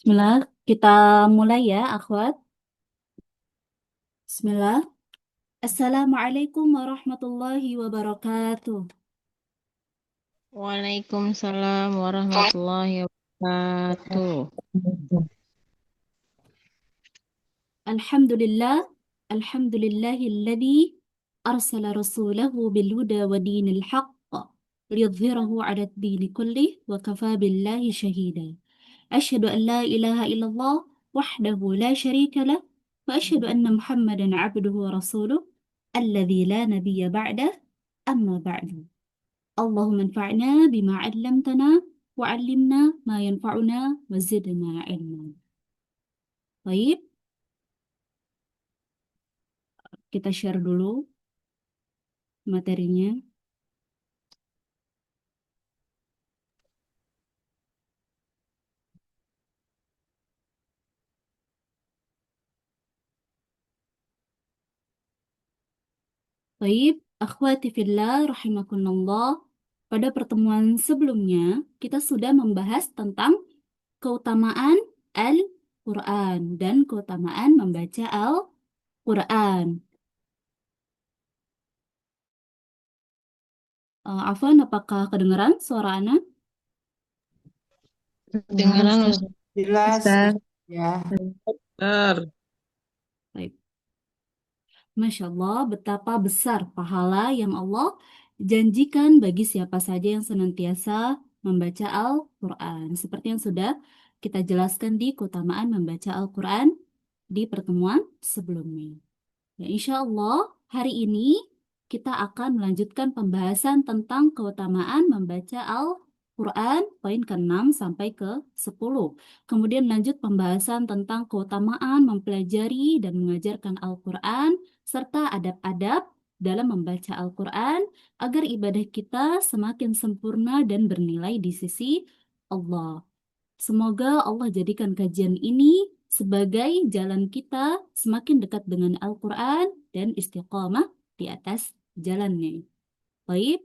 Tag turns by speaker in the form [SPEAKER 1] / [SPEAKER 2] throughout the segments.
[SPEAKER 1] Bismillah, kita mulai ya, akhwat. Bismillah. Assalamualaikum warahmatullahi wabarakatuh.
[SPEAKER 2] Waalaikumsalam warahmatullahi wabarakatuh.
[SPEAKER 1] Alhamdulillah, alhamdulillahilladzi arsala rasulahu bilhuda wa dinil haqq liyudhhirahu ala ad-dini kullih wa kafa billahi shahida. Asyhadu an la ilaha illallah wahdahu la syarika lah wa asyhadu anna Muhammadan abduhu wa rasuluh alladzi la nabiyya ba'dah amma ba'du. Allahumma anfa'na bima 'allamtana wa 'allimna ma yanfa'una wa zidna ilma. Baik, kita share dulu materinya. Baik, akhwati fillah rahimakumullah. Pada pertemuan sebelumnya, kita sudah membahas tentang keutamaan Al-Quran dan keutamaan membaca Al-Quran. Afwan, apakah kedengaran suara Ana?
[SPEAKER 3] Dengar
[SPEAKER 2] Kedengaran
[SPEAKER 3] Ustaz.
[SPEAKER 2] Ustaz.
[SPEAKER 3] Jelas ya.
[SPEAKER 2] Benar.
[SPEAKER 1] Baik. Masya Allah, betapa besar pahala yang Allah janjikan bagi siapa saja yang senantiasa membaca Al-Quran. Seperti yang sudah kita jelaskan di keutamaan membaca Al-Quran di pertemuan sebelumnya. Ya, insya Allah hari ini kita akan melanjutkan pembahasan tentang keutamaan membaca Al-Quran poin ke-6 sampai ke-10. Kemudian lanjut pembahasan tentang keutamaan mempelajari dan mengajarkan Al-Quran serta adab-adab dalam membaca Al-Quran agar ibadah kita semakin sempurna dan bernilai di sisi Allah. Semoga Allah jadikan kajian ini sebagai jalan kita semakin dekat dengan Al-Quran dan istiqamah di atas jalannya. Baik,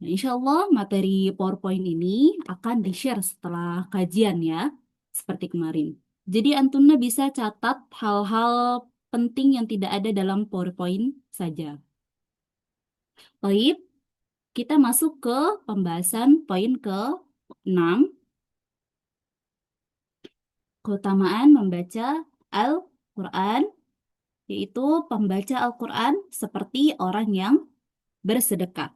[SPEAKER 1] nah, insya Allah materi PowerPoint ini akan di-share setelah kajian ya, seperti kemarin. Jadi Antuna bisa catat hal-hal penting yang tidak ada dalam PowerPoint saja. Baik, kita masuk ke pembahasan poin ke-6. Keutamaan membaca Al-Quran, yaitu pembaca Al-Quran seperti orang yang bersedekah.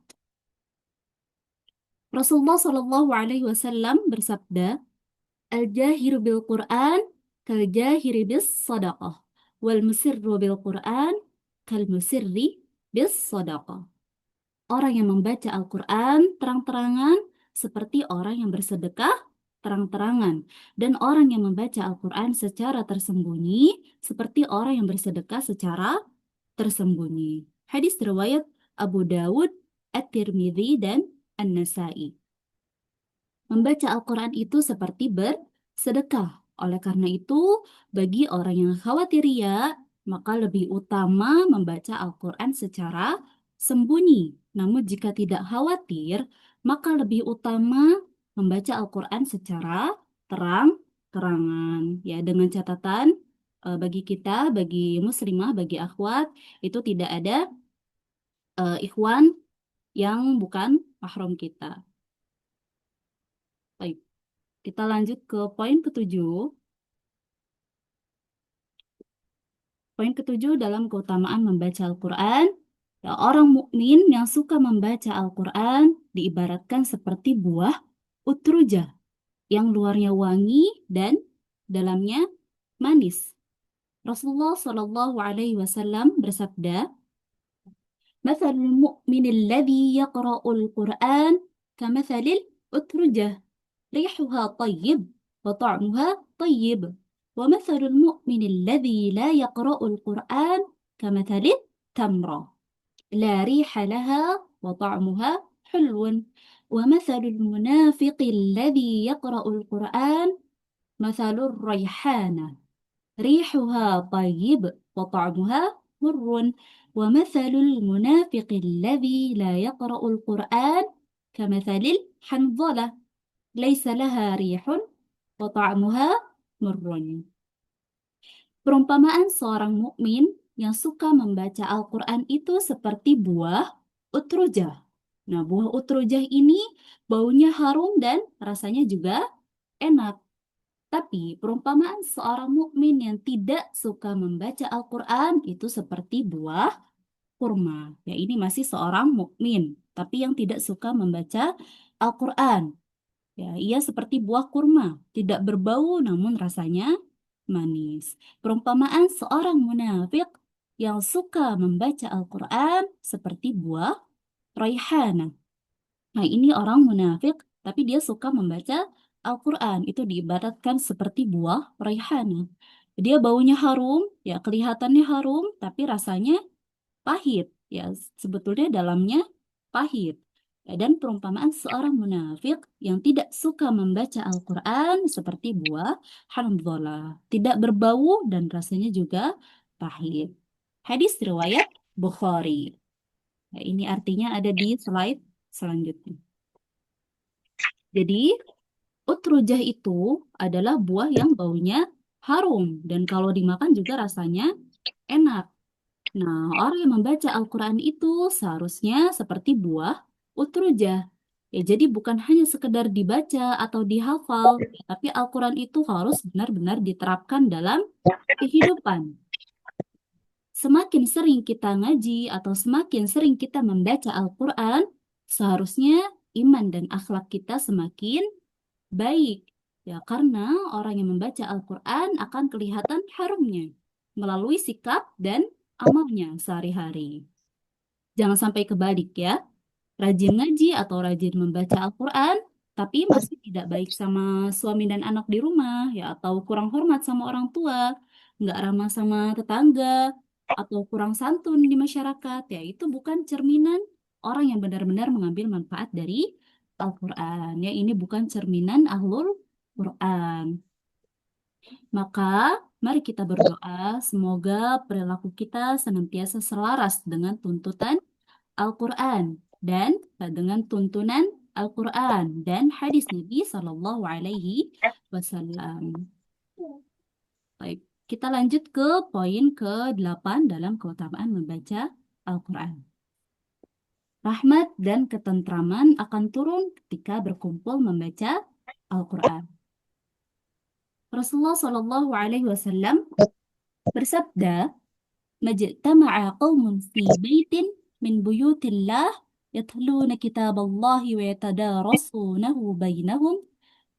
[SPEAKER 1] Rasulullah Shallallahu Alaihi Wasallam bersabda, Al-jahiru bil Quran kal jahiri bis sadaqah, wal musirru bil Quran kal musirri bis sadaqah. Orang yang membaca Al-Quran terang-terangan seperti orang yang bersedekah terang-terangan. Dan orang yang membaca Al-Quran secara tersembunyi seperti orang yang bersedekah secara tersembunyi. Hadis riwayat Abu Dawud, At-Tirmidzi, dan An-Nasai. Membaca Al-Quran itu seperti bersedekah. Oleh karena itu, bagi orang yang khawatir ria, maka lebih utama membaca Al-Quran secara sembunyi. Namun jika tidak khawatir, maka lebih utama membaca Al-Quran secara terang-terangan. Ya, dengan catatan bagi kita, bagi muslimah, bagi akhwat, itu tidak ada ikhwan yang bukan mahram kita. Baik. Kita lanjut ke poin ketujuh. Poin ketujuh dalam keutamaan membaca Al-Quran. Ya, orang mukmin yang suka membaca Al-Quran diibaratkan seperti buah utrujah yang luarnya wangi dan dalamnya manis. Rasulullah Shallallahu Alaihi Wasallam bersabda, "Mathalul mu'min alladhi yaqra'ul Qur'an kamathalil utrujah." ريحها طيب وطعمها طيب ومثل المؤمن الذي لا يقرأ القرآن كمثل التمرة لا ريح لها وطعمها حلو ومثل المنافق الذي يقرأ القرآن مثل الريحانة ريحها طيب وطعمها مر ومثل المنافق الذي لا يقرأ القرآن كمثل الحنظلة ليس لها ريح وطعمها murrun. Perumpamaan seorang mukmin yang suka membaca Al-Quran itu seperti buah utrujah. Nah, buah utrujah ini baunya harum dan rasanya juga enak. Tapi perumpamaan seorang mukmin yang tidak suka membaca Al-Quran itu seperti buah kurma. Ya, ini masih seorang mukmin, tapi yang tidak suka membaca Al-Quran. Ya, ia seperti buah kurma, tidak berbau namun rasanya manis. Perumpamaan seorang munafik yang suka membaca Al-Quran seperti buah raihana. Nah, ini orang munafik, tapi dia suka membaca Al-Quran. Itu diibaratkan seperti buah raihana. Dia baunya harum, ya kelihatannya harum, tapi rasanya pahit. Ya, sebetulnya dalamnya pahit. Ya, dan perumpamaan seorang munafik yang tidak suka membaca Al-Quran seperti buah hamdullah. Tidak berbau dan rasanya juga pahit. Hadis riwayat Bukhari. Ya, ini artinya ada di slide selanjutnya. Jadi, utrujah itu adalah buah yang baunya harum dan kalau dimakan juga rasanya enak. Nah, orang yang membaca Al-Quran itu seharusnya seperti buah utrujah. Ya, jadi bukan hanya sekedar dibaca atau dihafal, tapi Al-Quran itu harus benar-benar diterapkan dalam kehidupan. Semakin sering kita ngaji atau semakin sering kita membaca Al-Quran, seharusnya iman dan akhlak kita semakin baik. Ya, karena orang yang membaca Al-Quran akan kelihatan harumnya melalui sikap dan amalnya sehari-hari. Jangan sampai kebalik ya. Rajin ngaji atau rajin membaca Al-Quran, tapi masih tidak baik sama suami dan anak di rumah, ya, atau kurang hormat sama orang tua, nggak ramah sama tetangga, atau kurang santun di masyarakat, ya itu bukan cerminan orang yang benar-benar mengambil manfaat dari Al-Quran. Ya, ini bukan cerminan ahlul Quran. Maka, mari kita berdoa, semoga perilaku kita senantiasa selaras dengan tuntutan Al-Quran dan dengan tuntunan Al-Quran dan hadis Nabi Sallallahu Alaihi Wasallam. Baik, kita lanjut ke poin ke-8 dalam keutamaan membaca Al-Quran. Rahmat dan ketentraman akan turun ketika berkumpul membaca Al-Quran. Rasulullah Sallallahu Alaihi Wasallam bersabda, "Majtama'a qaumun fi baitin min buyutillah yatluna kitab Allah wa yatadarasunahu bainahum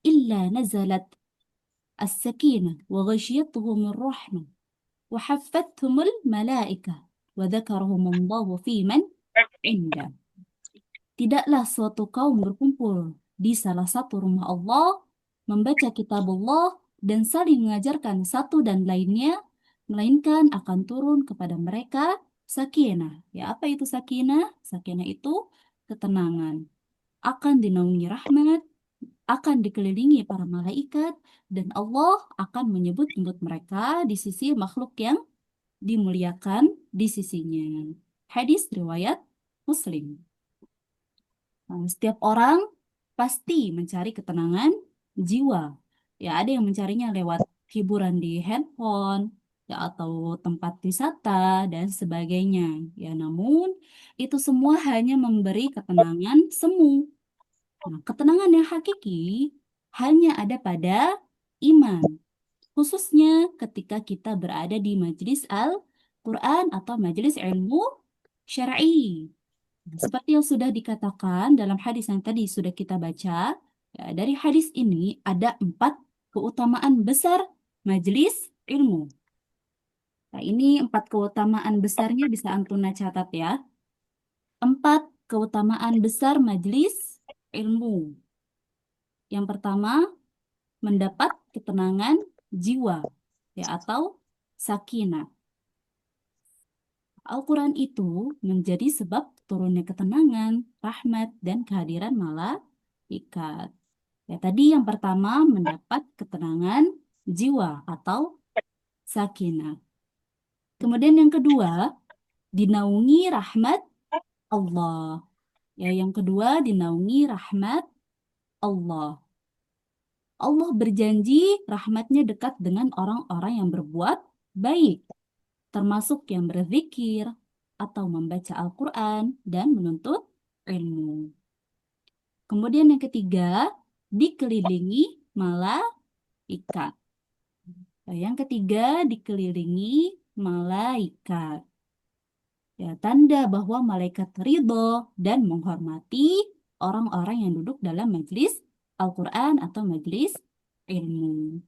[SPEAKER 1] illa nazalat as-sakinah wa ghashiyatuhum ar-rahmah wa haffathumul malaikah wa dzakarahum Allah fi man indah." Tidaklah suatu kaum berkumpul di salah satu rumah Allah, membaca kitab Allah, dan saling mengajarkan satu dan lainnya, melainkan akan turun kepada mereka sakinah. Ya, apa itu sakinah? Sakinah itu ketenangan. Akan dinaungi rahmat, akan dikelilingi para malaikat, dan Allah akan menyebut-nyebut mereka di sisi makhluk yang dimuliakan di sisinya. Hadis riwayat Muslim. Nah, setiap orang pasti mencari ketenangan jiwa. Ya, ada yang mencarinya lewat hiburan di handphone, ya, atau tempat wisata dan sebagainya. Ya, namun itu semua hanya memberi ketenangan semu. Nah, ketenangan yang hakiki hanya ada pada iman, khususnya ketika kita berada di majelis Al-Quran atau majelis ilmu syar'i. Seperti yang sudah dikatakan dalam hadis yang tadi sudah kita baca, ya, dari hadis ini ada 4 keutamaan besar majelis ilmu. Nah, ini 4 keutamaan besarnya bisa Antuna catat ya. 4 keutamaan besar majelis ilmu. Yang pertama, mendapat ketenangan jiwa, ya, atau sakinah. Al-Quran itu menjadi sebab turunnya ketenangan, rahmat, dan kehadiran malaikat. Ya, tadi yang pertama mendapat ketenangan jiwa atau sakinah. Kemudian yang kedua, dinaungi rahmat Allah. Ya, yang kedua dinaungi rahmat Allah. Allah berjanji rahmatnya dekat dengan orang-orang yang berbuat baik, termasuk yang berzikir atau membaca Al-Quran dan menuntut ilmu. Kemudian yang ketiga, dikelilingi malaikat. Nah, yang ketiga, dikelilingi malaikat. Ya, tanda bahwa malaikat ridho dan menghormati orang-orang yang duduk dalam majlis Al-Quran atau majlis ilmu.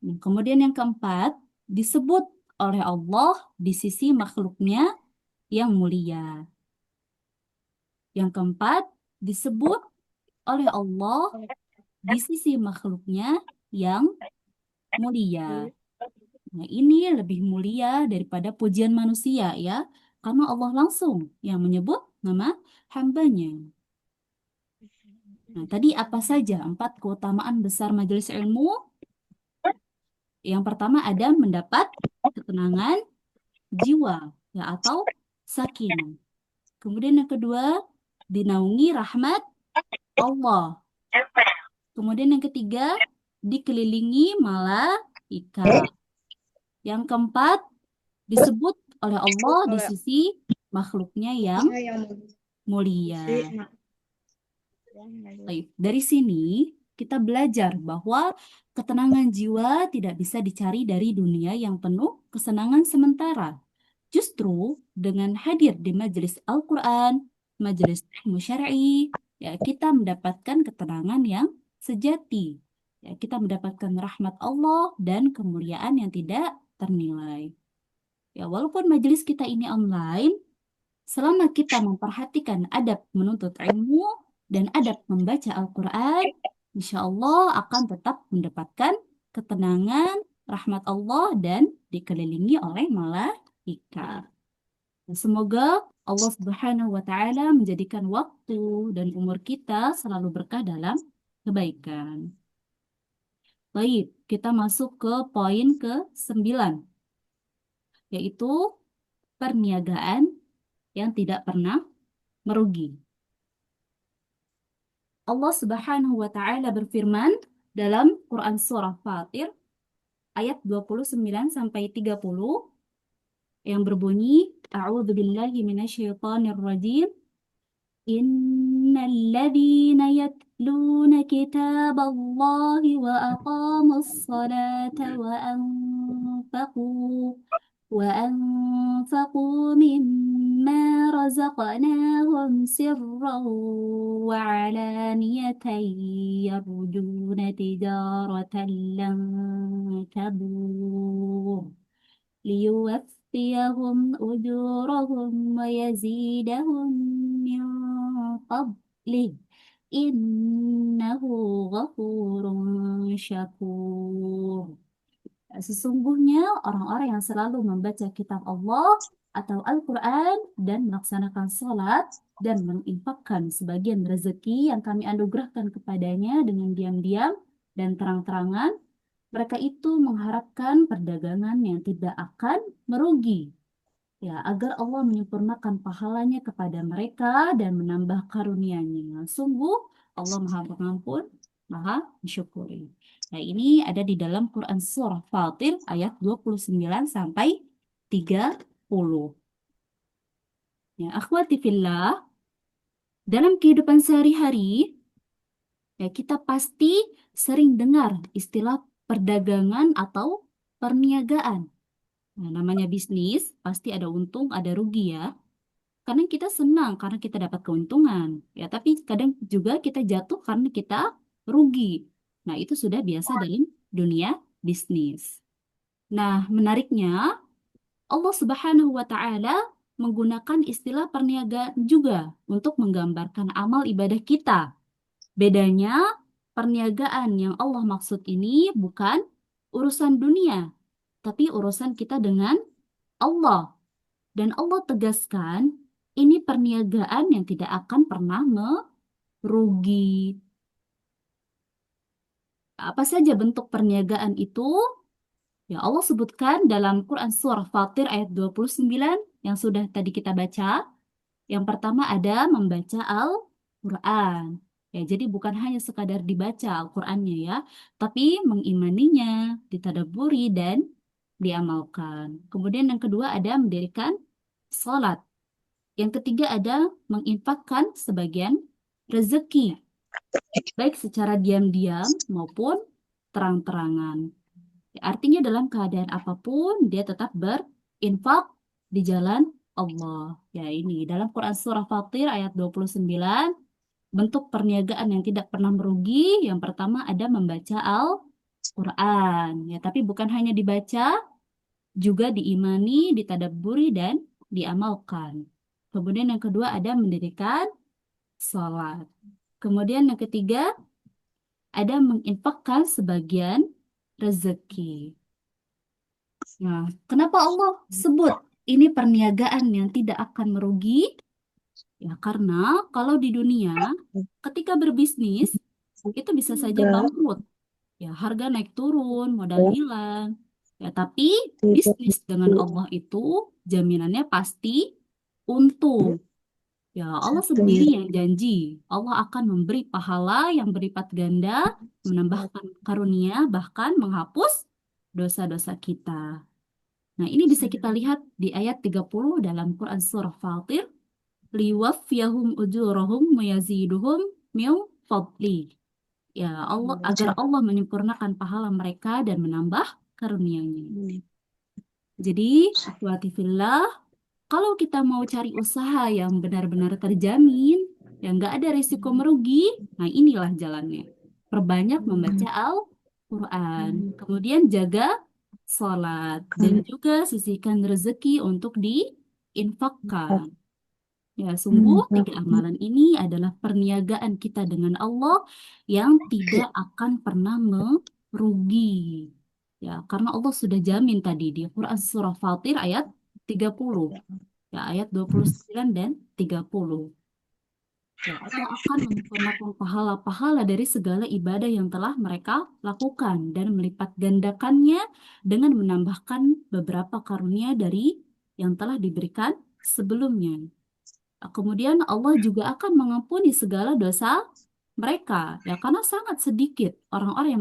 [SPEAKER 1] Nah, kemudian yang keempat, disebut oleh Allah di sisi makhluknya yang mulia. Yang keempat, disebut oleh Allah di sisi makhluknya yang mulia. Nah, ini lebih mulia daripada pujian manusia ya, karena Allah langsung yang menyebut nama hambanya. Nah, tadi apa saja empat keutamaan besar majelis ilmu? Yang pertama ada mendapat ketenangan jiwa ya atau sakinah. Kemudian yang kedua dinaungi rahmat Allah. Kemudian yang ketiga dikelilingi malaikat. Yang keempat disebut oleh Allah di
[SPEAKER 3] Oleh
[SPEAKER 1] sisi makhluknya yang
[SPEAKER 3] yang
[SPEAKER 1] mulia.
[SPEAKER 3] mulia.
[SPEAKER 1] Baik, dari sini kita belajar bahwa ketenangan jiwa tidak bisa dicari dari dunia yang penuh kesenangan sementara. Justru dengan hadir di majelis Al-Quran, majelis ilmu syar'i, ya kita mendapatkan ketenangan yang sejati. Ya, kita mendapatkan rahmat Allah dan kemuliaan yang tidak ternilai. Ya, walaupun majelis kita ini online, selama kita memperhatikan adab menuntut ilmu dan adab membaca Al-Quran, insya Allah akan tetap mendapatkan ketenangan, rahmat Allah, dan dikelilingi oleh malaikat. Semoga Allah Subhanahu wa Ta'ala menjadikan waktu dan umur kita selalu berkah dalam kebaikan. Baik, kita masuk ke poin ke-9, yaitu perniagaan yang tidak pernah merugi. Allah Subhanahu wa Ta'ala berfirman dalam Quran Surah Fatir ayat 29 sampai 30 yang berbunyi A'udzu billahi minasyaitonir rajim. Innalladzina yatluna kitaballahi wa aqamus salata وأنفقوا مما رزقناهم سرا وعلانية يرجون تجارة لن تبور ليوفيهم أجورهم ويزيدهم من فضله إنه غفور شكور. Sesungguhnya orang-orang yang selalu membaca kitab Allah atau Al-Quran dan melaksanakan sholat dan menginfakkan sebagian rezeki yang kami anugerahkan kepadanya dengan diam-diam dan terang-terangan, mereka itu mengharapkan perdagangan yang tidak akan merugi. Ya, agar Allah menyempurnakan pahalanya kepada mereka dan menambah karunia-Nya. Sungguh Allah Maha Pengampun, Maha Mensyukuri. Nah, ini ada di dalam Quran Surah Fatir ayat 29 sampai 30. Ya, akhwati fillah, dalam kehidupan sehari-hari, ya kita pasti sering dengar istilah perdagangan atau perniagaan. Nah, namanya bisnis, pasti ada untung, ada rugi ya. Karena kita senang, karena kita dapat keuntungan. Ya, tapi kadang juga kita jatuh karena kita rugi. Nah, itu sudah biasa dalam dunia bisnis. Nah, menariknya, Allah Subhanahu wa Ta'ala menggunakan istilah perniagaan juga untuk menggambarkan amal ibadah kita. Bedanya, perniagaan yang Allah maksud ini bukan urusan dunia, tapi urusan kita dengan Allah. Dan Allah tegaskan, ini perniagaan yang tidak akan pernah merugi. Apa saja bentuk perniagaan itu? Ya Allah sebutkan dalam Quran Surah Fatir ayat 29 yang sudah tadi kita baca. Yang pertama ada membaca Al-Quran. Ya, jadi bukan hanya sekadar dibaca Al-Qur'annya ya, tapi mengimaninya, ditadaburi dan diamalkan. Kemudian yang kedua ada mendirikan sholat. Yang ketiga ada menginfakkan sebagian rezeki, baik secara diam-diam maupun terang-terangan. Ya, artinya dalam keadaan apapun dia tetap berinfak di jalan Allah. Ya, ini dalam Quran surah Fatir ayat 29, bentuk perniagaan yang tidak pernah merugi. Yang pertama ada membaca Al-Quran. Ya, tapi bukan hanya dibaca, juga diimani, ditadabburi dan diamalkan. Kemudian yang kedua ada mendirikan sholat. Kemudian yang ketiga ada menginfakkan sebagian rezeki. Nah, kenapa Allah sebut ini perniagaan yang tidak akan merugi? Ya, karena kalau di dunia, ketika berbisnis, itu bisa saja bangkrut. Ya, harga naik turun, modal hilang. Ya, tapi bisnis dengan Allah itu jaminannya pasti untung. Ya, Allah sendiri yang janji. Allah akan memberi pahala yang berlipat ganda, menambahkan karunia, bahkan menghapus dosa-dosa kita. Nah, ini bisa kita lihat di ayat 30 dalam Quran Surah Fatir. Liwaffiyahum ujurahum muyaziduhum min fadli. Ya, Allah agar Allah menyempurnakan pahala mereka dan menambah karunia-Nya. Jadi, ikhwati fillah, kalau kita mau cari usaha yang benar-benar terjamin, yang nggak ada risiko merugi, nah inilah jalannya. Perbanyak membaca Al-Quran, kemudian jaga sholat, dan juga sisihkan rezeki untuk diinfakkan. Ya, sungguh tiga amalan ini adalah perniagaan kita dengan Allah yang tidak akan pernah merugi. Ya, karena Allah sudah jamin tadi di Quran Surah Fatir ayat 30. Ya, ayat 29 dan 30. Ya, Allah akan menyempurnakan pahala-pahala dari segala ibadah yang telah mereka lakukan dan melipat gandakannya dengan menambahkan beberapa karunia dari yang telah diberikan sebelumnya. Kemudian Allah juga akan mengampuni segala dosa mereka, ya karena sangat sedikit orang-orang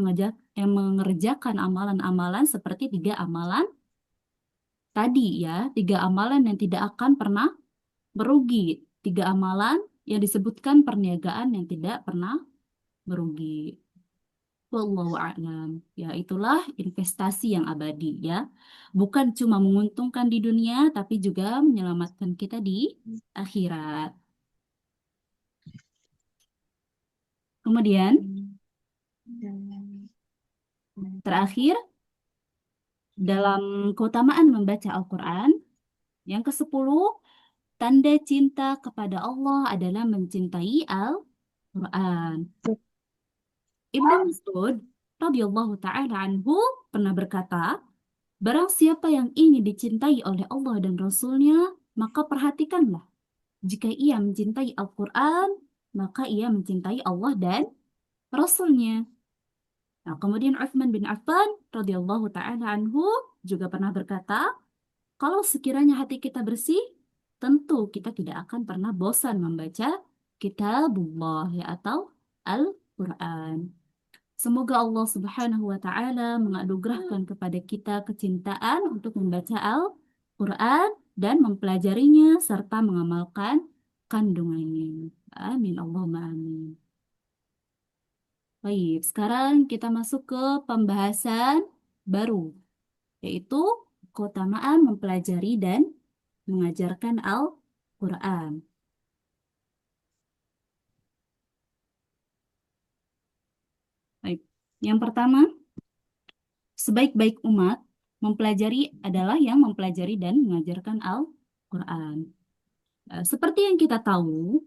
[SPEAKER 1] yang mengerjakan amalan-amalan seperti tiga amalan tadi ya, tiga amalan yang tidak akan pernah merugi, tiga amalan yang disebutkan perniagaan yang tidak pernah merugi. Wallahu a'lam. Ya, itulah investasi yang abadi ya. Bukan cuma menguntungkan di dunia, tapi juga menyelamatkan kita di akhirat. Kemudian, terakhir, dalam keutamaan membaca Al-Quran, yang ke-10, tanda cinta kepada Allah adalah mencintai Al-Quran. Ibnu Mas'ud radhiyallahu taala anhu pernah berkata, barang siapa yang ingin dicintai oleh Allah dan Rasul-Nya, maka perhatikanlah. Jika ia mencintai Al-Quran, maka ia mencintai Allah dan Rasul-Nya. Nah, kemudian Utsman bin Affan radhiyallahu taala anhu juga pernah berkata, kalau sekiranya hati kita bersih, tentu kita tidak akan pernah bosan membaca kitabullah ya atau Al-Quran. Semoga Allah Subhanahu wa Ta'ala menganugerahkan kepada kita kecintaan untuk membaca Al-Quran dan mempelajarinya serta mengamalkan kandungannya. Amin. Allahumma amin. Baik, sekarang kita masuk ke pembahasan baru, yaitu keutamaan mempelajari dan mengajarkan Al-Quran. Baik, yang pertama, sebaik-baik umat mempelajari adalah yang mempelajari dan mengajarkan Al-Quran. Seperti yang kita tahu,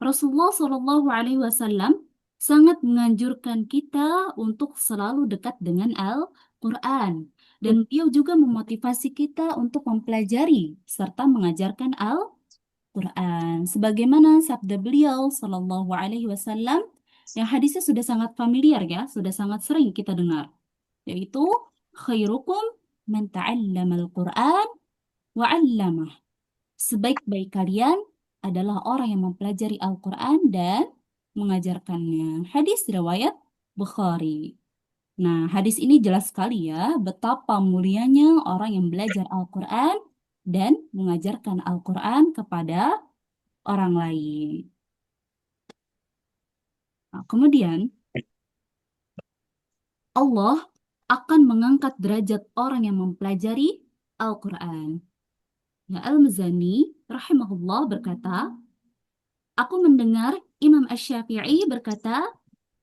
[SPEAKER 1] Rasulullah Shallallahu Alaihi Wasallam sangat menganjurkan kita untuk selalu dekat dengan Al-Quran. Dan beliau juga memotivasi kita untuk mempelajari serta mengajarkan Al-Quran. Sebagaimana sabda beliau Shallallahu Alaihi Wasallam yang hadisnya sudah sangat familiar ya, sudah sangat sering kita dengar, yaitu khairukum man ta'allama al-Quran wa 'allamah. Sebaik-baik kalian adalah orang yang mempelajari Al-Quran dan mengajarkannya. Hadis riwayat Bukhari. Nah, hadis ini jelas sekali ya betapa mulianya orang yang belajar Al-Quran dan mengajarkan Al-Quran kepada orang lain. Nah, kemudian Allah akan mengangkat derajat orang yang mempelajari Al-Quran. Ya, Al-Muzani rahimahullah berkata, aku mendengar Imam Asy-Syafi'i berkata,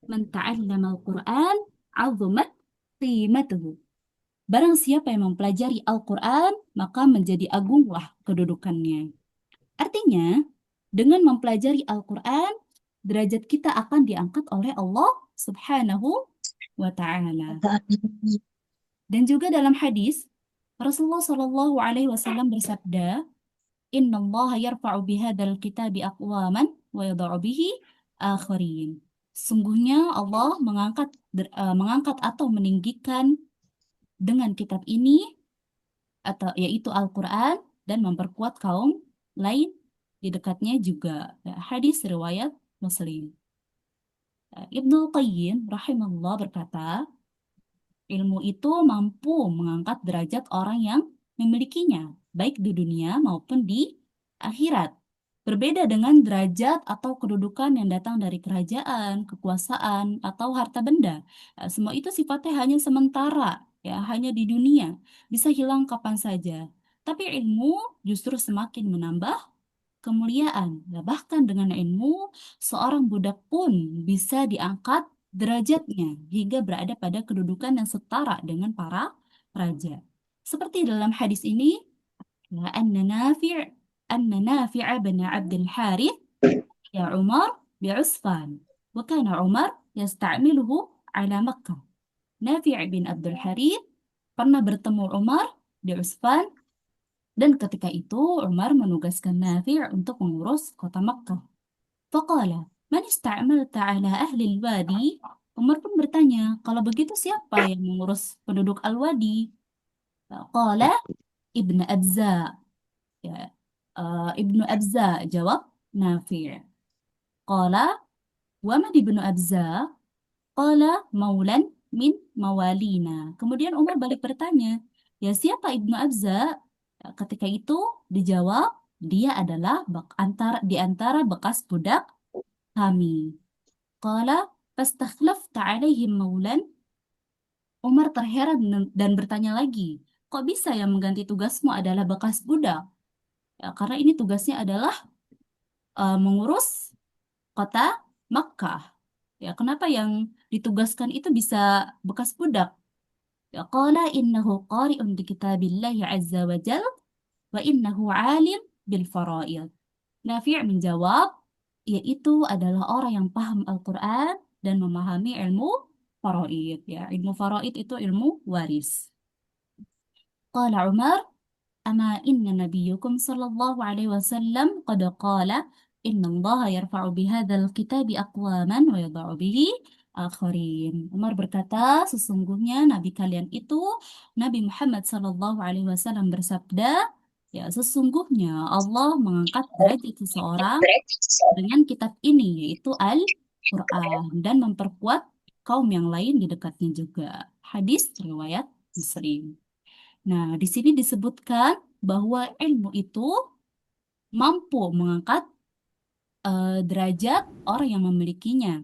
[SPEAKER 1] "Man ta'allama al-Qur'an 'azzamat qimatuhu." Barang siapa yang mempelajari Al-Quran, maka menjadi agunglah kedudukannya. Artinya, dengan mempelajari Al-Quran, derajat kita akan diangkat oleh Allah Subhanahu wa Ta'ala. Dan juga dalam hadis, Rasulullah Shallallahu Alaihi Wasallam bersabda, Inna Allah yarfa'u bihadal kitabi aqwaman wa yadha'u bihi akharin. Sungguhnya Allah mengangkat atau meninggikan dengan kitab ini atau yaitu Al-Quran dan memperkuat kaum lain di dekatnya juga. Ya, hadis riwayat Muslim. Ibnu Qayyim rahimahullah berkata, ilmu itu mampu mengangkat derajat orang yang memilikinya, baik di dunia maupun di akhirat. Berbeda dengan derajat atau kedudukan yang datang dari kerajaan, kekuasaan, atau harta benda. Semua itu sifatnya hanya sementara, ya, hanya di dunia, bisa hilang kapan saja. Tapi ilmu justru semakin menambah kemuliaan. Ya, bahkan dengan ilmu, seorang budak pun bisa diangkat derajatnya hingga berada pada kedudukan yang setara dengan para raja. Seperti dalam hadis ini, ya, Nafi' bin Abdul Harith ya Umar bi'usfan. Wa kana Umar yasta'miluhu ala Makkah. Nafi' bin Abdul Harith pernah bertemu Umar di Usfan dan ketika itu Umar menugaskan Nafi' untuk mengurus kota Makkah. Faqala, man ista'malta ala ahli al-wadi? Umar pun bertanya, kalau begitu siapa yang mengurus penduduk Al-Wadi? Qala, Ibn Abza. Ya, Ibnu Abza jawab Nafi'. Qala, wa man Ibnu Abza? Qala, maulan min mawalina. Kemudian Umar balik bertanya, ya siapa Ibnu Abza? Ketika itu dijawab, dia adalah di antara bekas budak kami. Qala fastakhlafta alaihim maulan. Umar terheran dan bertanya lagi, kok bisa yang mengganti tugasmu adalah bekas budak? Ya, karena ini tugasnya adalah mengurus kota Makkah. Ya, kenapa yang ditugaskan itu bisa bekas budak? Ya, qala innahu qari'un bi kitabillahi azza wa jal wa innahu alim bil faraid. Nafi' menjawab, yaitu adalah orang yang paham Al-Quran dan memahami ilmu faraid. Ya, ilmu faraid itu ilmu waris. Qala Umar, ama inna nabiyukum sallallahu alaihi wasallam qad qala inna Allah yarfa'u bihadzal kitabi aqwaman wa yadha'u bihi akharin. Umar berkata, sesungguhnya nabi kalian itu Nabi Muhammad sallallahu alaihi wasallam bersabda, ya sesungguhnya Allah mengangkat derajat seseorang dengan kitab ini yaitu Al-Quran dan memperkuat kaum yang lain di dekatnya juga. Hadis riwayat Muslim. Nah, di sini disebutkan bahwa ilmu itu mampu mengangkat derajat orang yang memilikinya,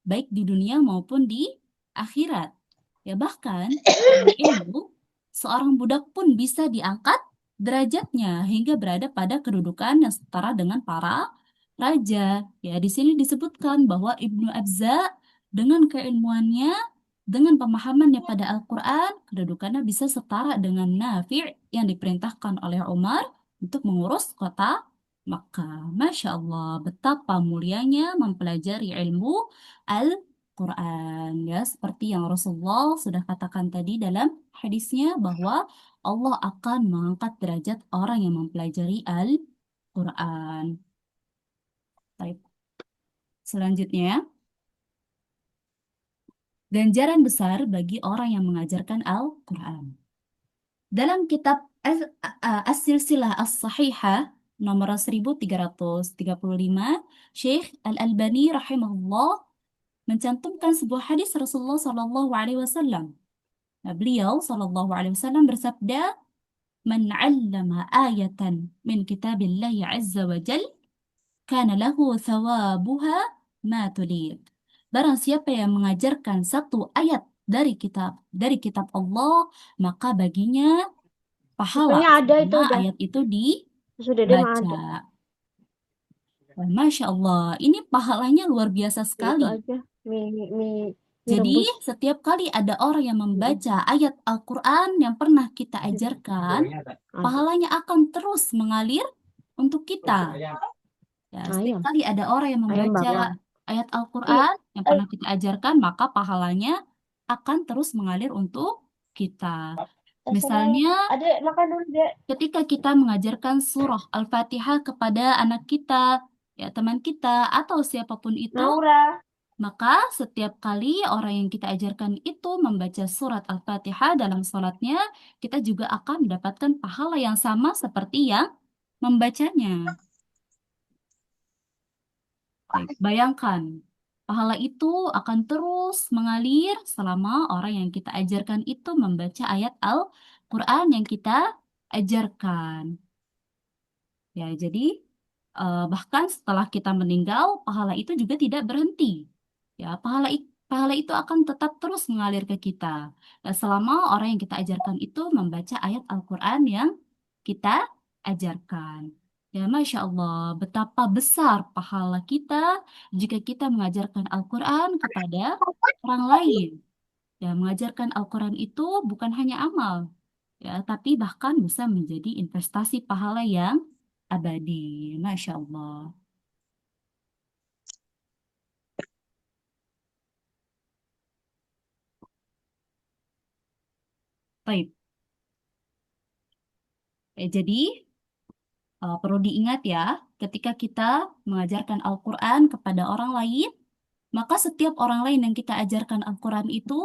[SPEAKER 1] baik di dunia maupun di akhirat. Ya bahkan dengan ilmu, seorang budak pun bisa diangkat derajatnya hingga berada pada kedudukan yang setara dengan para raja. Ya, di sini disebutkan bahwa Ibnu Abza dengan keilmuannya, dengan pemahamannya pada Al-Quran, kedudukannya bisa setara dengan Nafi' yang diperintahkan oleh Umar untuk mengurus kota Makkah. Masya Allah, betapa mulianya mempelajari ilmu Al-Quran. Ya, seperti yang Rasulullah sudah katakan tadi dalam hadisnya bahwa Allah akan mengangkat derajat orang yang mempelajari Al-Quran. Baik. Selanjutnya, ganjaran besar bagi orang yang mengajarkan Al-Quran. Dalam kitab As-Silsilah As-Sahihah, nomor 1335, Syekh Al-Albani rahimahullah mencantumkan sebuah hadis Rasulullah Shallallahu Alaihi Wasallam. Nah, beliau Shallallahu Alaihi Wasallam bersabda, "Man 'allama ayatan min kitabillahi azza wa jal, kana lahu thawabuha ma tulid." Barang siapa yang mengajarkan satu ayat dari kitab Allah, maka baginya pahala
[SPEAKER 3] Bukunya ada itu
[SPEAKER 1] selama
[SPEAKER 3] udah.
[SPEAKER 1] ayat itu
[SPEAKER 3] Sudah dia mah
[SPEAKER 1] dibaca.
[SPEAKER 3] ada.
[SPEAKER 1] Wah, Masya Allah, ini pahalanya luar biasa sekali.
[SPEAKER 3] Itu aja. Mie
[SPEAKER 1] Jadi,
[SPEAKER 3] rebus.
[SPEAKER 1] setiap kali ada orang yang
[SPEAKER 3] Mm-mm.
[SPEAKER 1] membaca ayat Al-Quran yang pernah kita ajarkan,
[SPEAKER 3] Ada.
[SPEAKER 1] pahalanya akan terus mengalir untuk kita. Ya, setiap
[SPEAKER 3] Ayam.
[SPEAKER 1] kali ada orang yang
[SPEAKER 3] Ayam
[SPEAKER 1] membaca
[SPEAKER 3] bawang.
[SPEAKER 1] ayat
[SPEAKER 3] Iya.
[SPEAKER 1] Al-Quran yang pernah kita ajarkan, maka pahalanya akan terus mengalir untuk kita.
[SPEAKER 3] Sana
[SPEAKER 1] Misalnya,
[SPEAKER 3] ada makan dulu dia.
[SPEAKER 1] ketika kita mengajarkan surah Al-Fatihah kepada anak kita, ya teman kita, atau siapapun itu,
[SPEAKER 3] Naura.
[SPEAKER 1] maka setiap kali orang yang kita ajarkan itu membaca surat Al-Fatihah dalam sholatnya, kita juga akan mendapatkan pahala yang sama seperti yang membacanya. Baik, bayangkan, pahala itu akan terus mengalir selama orang yang kita ajarkan itu membaca ayat Al-Quran yang kita ajarkan. Ya, jadi bahkan setelah kita meninggal, pahala itu juga tidak berhenti. Ya, pahala itu akan tetap terus mengalir ke kita. Dan selama orang yang kita ajarkan itu membaca ayat Al-Quran yang kita ajarkan. Ya, Masya Allah, betapa besar pahala kita jika kita mengajarkan Al-Quran kepada orang lain. Ya, mengajarkan Al-Quran itu bukan hanya amal, ya, tapi bahkan bisa menjadi investasi pahala yang abadi. Masya Allah. Baik. Jadi, perlu diingat ya, ketika kita mengajarkan Al-Quran kepada orang lain, maka setiap orang lain yang kita ajarkan Al-Quran itu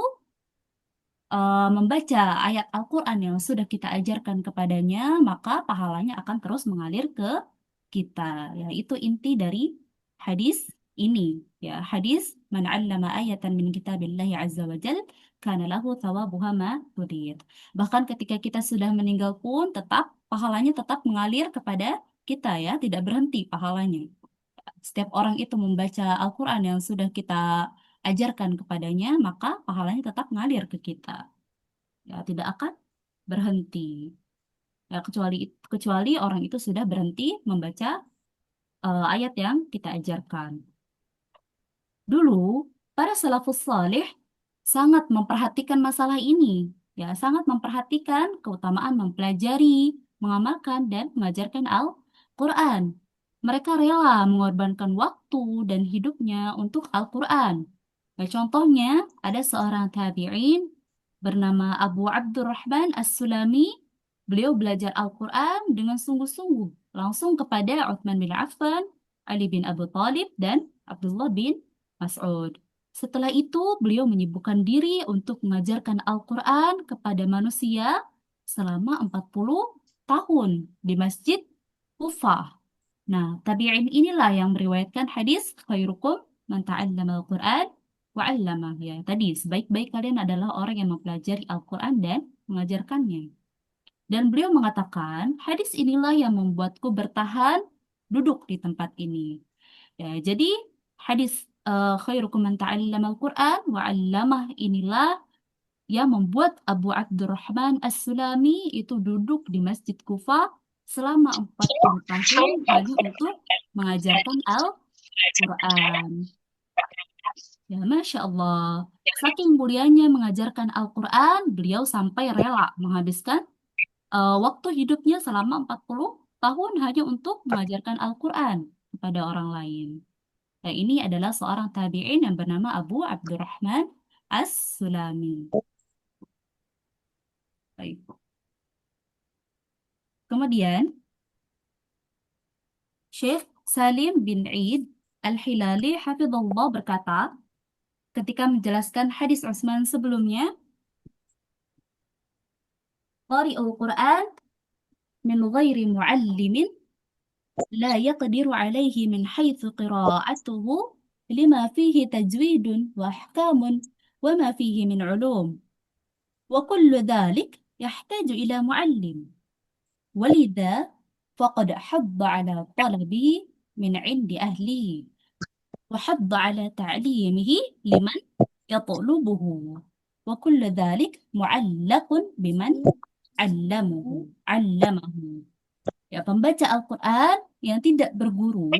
[SPEAKER 1] membaca ayat Al-Quran yang sudah kita ajarkan kepadanya, maka pahalanya akan terus mengalir ke kita. Ya, itu inti dari hadis ini. Ya, hadis man 'allama ayatan min kitabillahi azza wa jal kana lahu thawabuha ma turid. Bahkan ketika kita sudah meninggal pun tetap pahalanya tetap mengalir kepada kita ya, tidak berhenti pahalanya. Setiap orang itu membaca Al-Quran yang sudah kita ajarkan kepadanya, maka pahalanya tetap mengalir ke kita. Ya, tidak akan berhenti. Ya, kecuali orang itu sudah berhenti membaca ayat yang kita ajarkan. Dulu, para salafus saleh sangat memperhatikan masalah ini. Ya, sangat memperhatikan keutamaan mempelajari, mengamalkan, dan mengajarkan Al-Quran. Mereka rela mengorbankan waktu dan hidupnya untuk Al-Quran. Nah, contohnya, ada seorang tabi'in bernama Abu Abdurrahman As-Sulami. Beliau belajar Al-Quran dengan sungguh-sungguh, langsung kepada Uthman bin Affan, Ali bin Abu Talib, dan Abdullah bin Mas'ud. Setelah itu, beliau menyibukkan diri untuk mengajarkan Al-Quran kepada manusia selama 40 tahun di Masjid Kufah. Nah, tabi'in inilah yang meriwayatkan hadis khairukum man ta'allama al-Quran wa 'allamah. Ya, tadi sebaik-baik kalian adalah orang yang mempelajari Al-Quran dan mengajarkannya. Dan beliau mengatakan, hadis inilah yang membuatku bertahan duduk di tempat ini. Ya, jadi hadis khairukum man ta'allama al-Quran wa 'allamah inilah yang membuat Abu Abdurrahman As-Sulami itu duduk di Masjid Kufah selama 40 tahun hanya untuk mengajarkan Al-Quran. Ya, Masya Allah. Saking mulianya mengajarkan Al-Quran, beliau sampai rela menghabiskan waktu hidupnya selama 40 tahun hanya untuk mengajarkan Al-Quran kepada orang lain. Nah, ini adalah seorang tabi'in yang bernama Abu Abdurrahman As-Sulami. Baik. Kemudian, Syekh Salim bin Eid Al-Hilali hafizallah berkata, ketika menjelaskan hadis Utsman sebelumnya, Qari'ul Quran min ghairi muallimin لا يقدر عليه من حيث قراءته لما فيه تجويد وأحكام وما فيه من علوم وكل ذلك يحتاج إلى معلم ولذا فقد حض على طلبه من عند أهله وحض على تعليمه لمن يطلبه وكل ذلك معلق بمن علمه. Ya, pembaca Al-Quran yang tidak berguru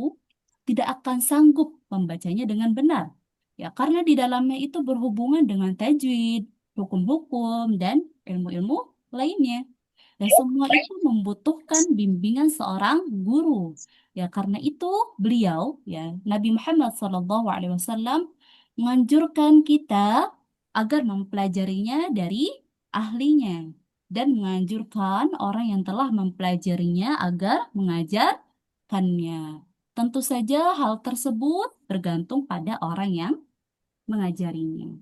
[SPEAKER 1] tidak akan sanggup membacanya dengan benar. Ya, karena di dalamnya itu berhubungan dengan tajwid, hukum-hukum, dan ilmu-ilmu lainnya. Dan semua itu membutuhkan bimbingan seorang guru. Ya, karena itu beliau, ya, Nabi Muhammad SAW menganjurkan kita agar mempelajarinya dari ahlinya dan menganjurkan orang yang telah mempelajarinya agar mengajarkannya. Tentu saja hal tersebut bergantung pada orang yang mengajarinya.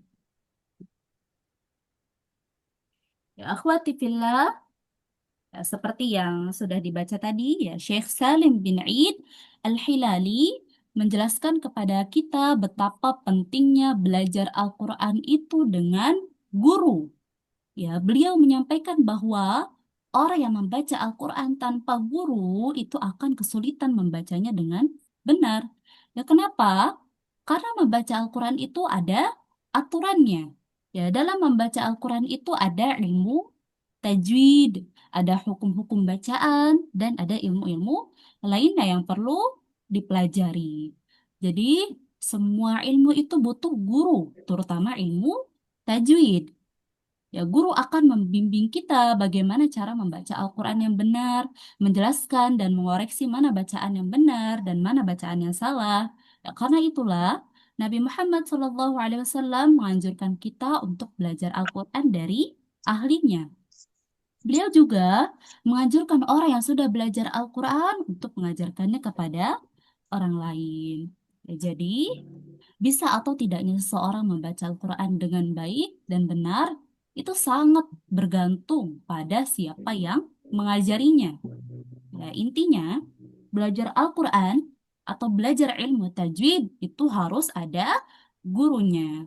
[SPEAKER 1] Ya, akhwati fillah, ya, seperti yang sudah dibaca tadi, ya Syekh Salim bin Eid Al-Hilali menjelaskan kepada kita betapa pentingnya belajar Al-Quran itu dengan guru. Ya, beliau menyampaikan bahwa orang yang membaca Al-Quran tanpa guru itu akan kesulitan membacanya dengan benar. Ya, kenapa? Karena membaca Al-Quran itu ada aturannya. Ya, dalam membaca Al-Quran itu ada ilmu tajwid, ada hukum-hukum bacaan, dan ada ilmu-ilmu lainnya yang perlu dipelajari. Jadi, semua ilmu itu butuh guru, terutama ilmu tajwid. Ya, guru akan membimbing kita bagaimana cara membaca Al-Quran yang benar, menjelaskan dan mengoreksi mana bacaan yang benar dan mana bacaan yang salah. Ya, karena itulah Nabi Muhammad SAW menganjurkan kita untuk belajar Al-Quran dari ahlinya. Beliau juga menganjurkan orang yang sudah belajar Al-Quran untuk mengajarkannya kepada orang lain. Ya, jadi, bisa atau tidaknya seseorang membaca Al-Quran dengan baik dan benar itu sangat bergantung pada siapa yang mengajarinya. Ya, intinya, belajar Al-Quran atau belajar ilmu tajwid itu harus ada gurunya.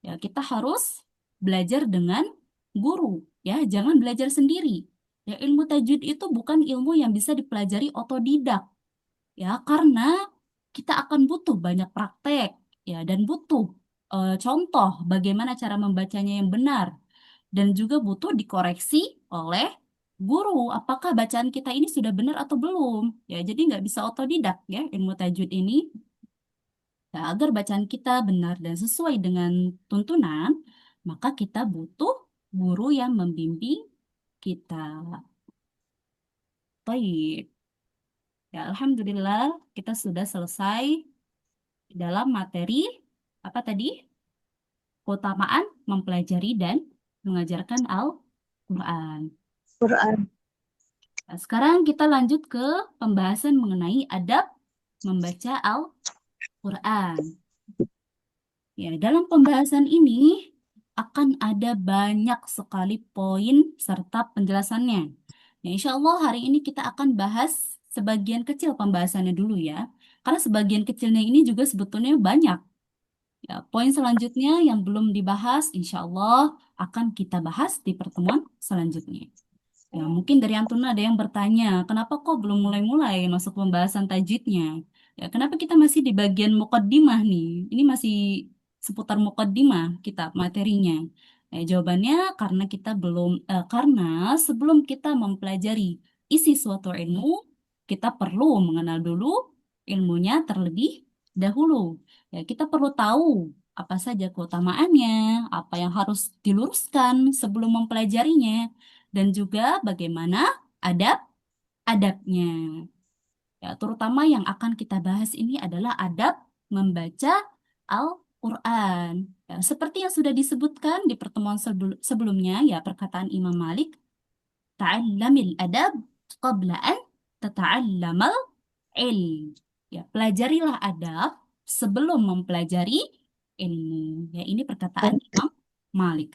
[SPEAKER 1] Ya, kita harus belajar dengan guru, ya, jangan belajar sendiri. Ya, ilmu tajwid itu bukan ilmu yang bisa dipelajari otodidak, ya, karena kita akan butuh banyak praktek, ya, dan butuh contoh bagaimana cara membacanya yang benar, dan juga butuh dikoreksi oleh guru. Apakah bacaan kita ini sudah benar atau belum? Ya, jadi nggak bisa otodidak ya ilmu tajwid ini. Ya, agar bacaan kita benar dan sesuai dengan tuntunan, maka kita butuh guru yang membimbing kita. Baik. Ya, Alhamdulillah kita sudah selesai dalam materi apa tadi? Keutamaan mempelajari dan mengajarkan Al-Quran.
[SPEAKER 3] Quran.
[SPEAKER 1] Nah, sekarang kita lanjut ke pembahasan mengenai adab membaca Al-Quran. Ya, dalam pembahasan ini akan ada banyak sekali poin serta penjelasannya. Ya, insya Allah hari ini kita akan bahas sebagian kecil pembahasannya dulu ya. Karena sebagian kecilnya ini juga sebetulnya banyak. Ya, poin selanjutnya yang belum dibahas, insya Allah akan kita bahas di pertemuan selanjutnya. Ya, mungkin dari Antuna ada yang bertanya, kenapa kok belum mulai-mulai masuk pembahasan tajwidnya? Ya, kenapa kita masih di bagian mukaddimah nih? Ini masih seputar mukaddimah kita materinya. Jawabannya karena kita belum, karena sebelum kita mempelajari isi suatu ilmu, kita perlu mengenal dulu ilmunya terlebih dahulu. Ya, kita perlu tahu apa saja keutamaannya, apa yang harus diluruskan sebelum mempelajarinya, dan juga bagaimana adab-adabnya. Ya, terutama yang akan kita bahas ini adalah adab membaca Al-Quran. Ya, seperti yang sudah disebutkan di pertemuan sebelumnya, ya perkataan Imam Malik, ta'allamil adab qabla an tata'allamal ilm. Ya, pelajarilah adab sebelum mempelajari ilmu. Ya, ini perkataan Imam Malik.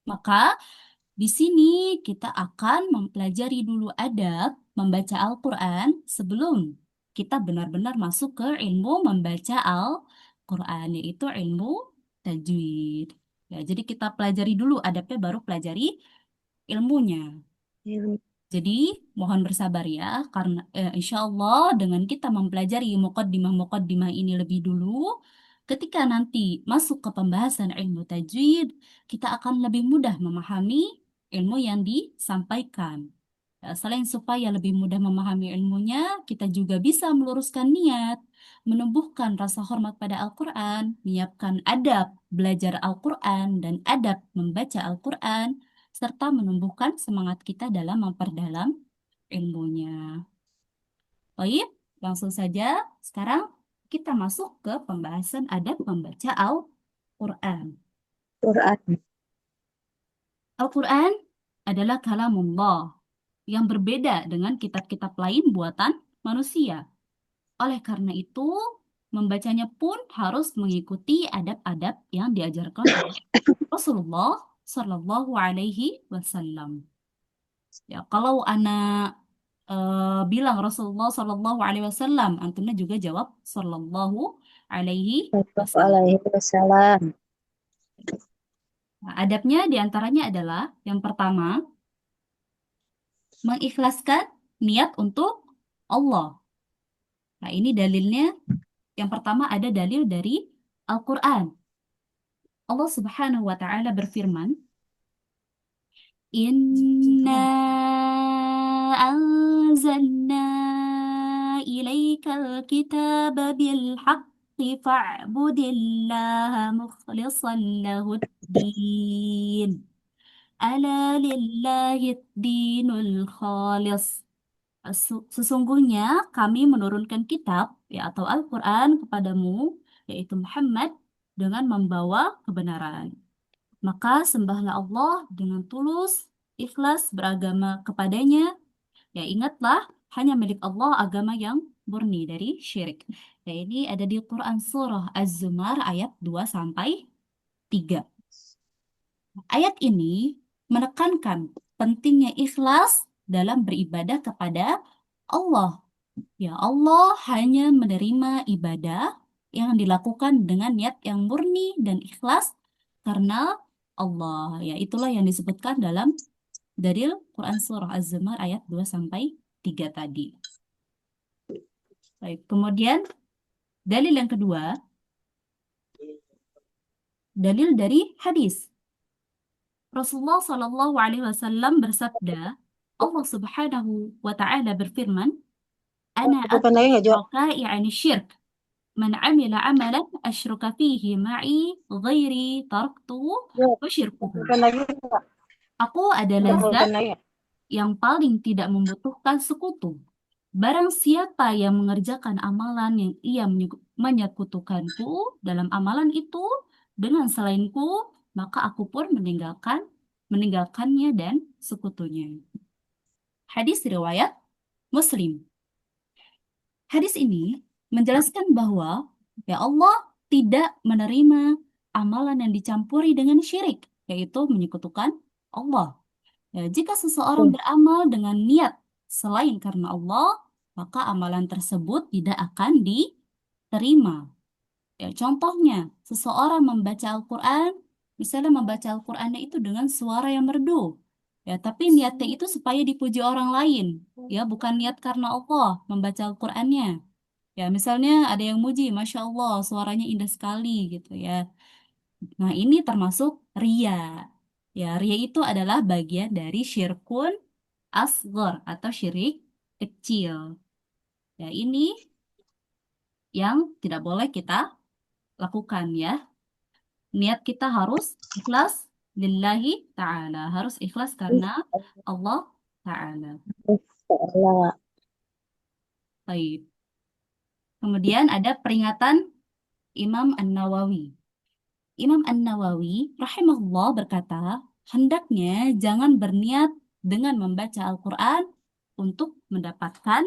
[SPEAKER 1] Maka di sini kita akan mempelajari dulu adab membaca Al-Quran sebelum kita benar-benar masuk ke ilmu membaca Al-Quran, yaitu ilmu tajwid. Ya, jadi kita pelajari dulu adabnya, baru pelajari ilmunya. Jadi mohon bersabar ya, karena insya Allah dengan kita mempelajari muqaddimah-muqaddimah ini lebih dulu, ketika nanti masuk ke pembahasan ilmu tajwid, kita akan lebih mudah memahami ilmu yang disampaikan. Ya, selain supaya lebih mudah memahami ilmunya, kita juga bisa meluruskan niat, menumbuhkan rasa hormat pada Al-Quran, menyiapkan adab belajar Al-Quran dan adab membaca Al-Quran, serta menumbuhkan semangat kita dalam memperdalam ilmunya. Baik, langsung saja sekarang kita masuk ke pembahasan adab membaca Al-Quran.
[SPEAKER 3] Quran.
[SPEAKER 1] Al-Quran adalah kalamullah yang berbeda dengan kitab-kitab lain buatan manusia. Oleh karena itu, membacanya pun harus mengikuti adab-adab yang diajarkan oleh Rasulullah Shallallahu Alaihi Wasallam. Ya, kalau anak bilang Rasulullah Shallallahu Alaihi Wasallam, antumnya juga jawab Shallallahu Alaihi Wasallam.
[SPEAKER 3] Alaihi wasallam.
[SPEAKER 1] Nah, adabnya diantaranya adalah yang pertama, mengikhlaskan niat untuk Allah. Nah, ini dalilnya. Yang pertama ada dalil dari Al-Quran. Allah Subhanahu wa Ta'ala berfirman, Inna anzalna ilaikal kitaba bil haqqi fa'budillaha mukhlishan lahuddin. Ala lillahi dinul khalis. Sesungguhnya kami menurunkan kitab ya atau Al-Quran kepadamu, yaitu Muhammad, dengan membawa kebenaran. Maka sembahlah Allah dengan tulus, ikhlas beragama kepadanya. Ya ingatlah, hanya milik Allah agama yang murni dari syirik. Ya ini ada di Quran Surah Az-Zumar ayat 2 sampai 3. Ayat ini menekankan pentingnya ikhlas dalam beribadah kepada Allah. Ya, Allah hanya menerima ibadah yang dilakukan dengan niat yang murni dan ikhlas karena Allah. Ya, itulah yang disebutkan dalam dalil Quran Surah Az-Zumar ayat 2 sampai 3 tadi. Baik, kemudian dalil yang kedua, dalil dari hadis. Rasulullah Shallallahu Alaihi Wasallam bersabda, Allah Subhanahu wa Ta'ala berfirman, Ana
[SPEAKER 3] Bukan lagi nggak jawab.
[SPEAKER 1] atrakai ani syirk. Man amila amalan asyruka fihi ma'i ghairi taraktu wa syirkuhu.
[SPEAKER 3] Bukan lagi nggak.
[SPEAKER 1] Aku adalah zat
[SPEAKER 3] Bukan lagi.
[SPEAKER 1] yang paling tidak membutuhkan sekutu. Barang siapa yang mengerjakan amalan yang ia menyekutukanku dalam amalan itu dengan selainku, maka aku pun meninggalkannya dan sekutunya. Hadis riwayat Muslim. Hadis ini menjelaskan bahwa ya Allah tidak menerima amalan yang dicampuri dengan syirik, yaitu menyekutukan Allah. Ya, jika seseorang beramal dengan niat selain karena Allah, maka amalan tersebut tidak akan diterima. Ya, contohnya, seseorang membaca Al-Quran, misalnya membaca Al-Qurannya itu dengan suara yang merdu. Ya, tapi niatnya itu supaya dipuji orang lain. Ya, bukan niat karena Allah membaca Al-Qurannya. Ya, misalnya ada yang muji, Masya Allah, suaranya indah sekali gitu ya. Nah, ini termasuk ria. Ya, ria itu adalah bagian dari syirkun asghar atau syirik kecil. Ya, ini yang tidak boleh kita lakukan ya. Niat kita harus ikhlas lillahi ta'ala. Harus ikhlas karena Allah ta'ala.
[SPEAKER 3] Allah.
[SPEAKER 1] Baik. Kemudian ada peringatan Imam An-Nawawi. Imam An-Nawawi rahimahullah berkata, hendaknya jangan berniat dengan membaca Al-Quran untuk mendapatkan